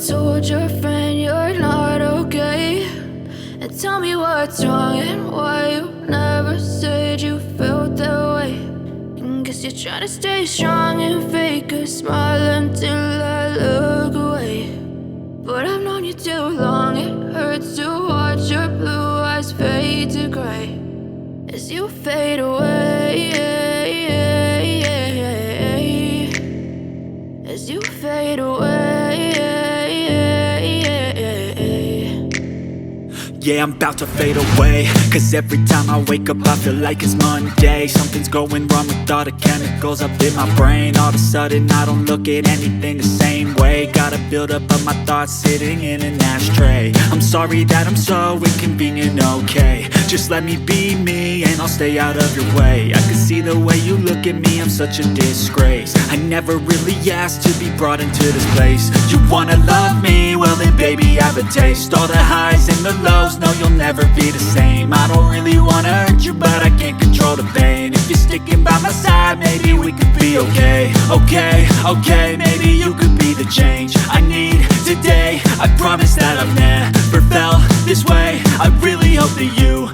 told your friend you're not okay? And tell me what's wrong and why you never said you felt that way. And guess you're trying to stay strong and fake a smile until I look away. But I've known you too long, it hurts to watch your blue eyes fade to gray as you fade away, as you fade away. Yeah, I'm about to fade away, cause every time I wake up I feel like it's Monday. Something's going wrong with all the chemicals up in my brain. All of a sudden I don't look at anything the same way. Gotta build up of my thoughts sitting in an ashtray. I'm sorry that I'm so inconvenient, okay? Just let me be me and I'll stay out of your way. I can see the way you look at me, I'm such a disgrace. I never really asked to be brought into this place. You wanna love me? Well then baby I have a taste. All the highs and the lows, no you'll never be the same. I don't really wanna hurt you but I can't control the pain. If you're sticking by my side maybe we could be okay. Okay, maybe you could be the change I need today. I promise that I've never felt this way. I really hope that you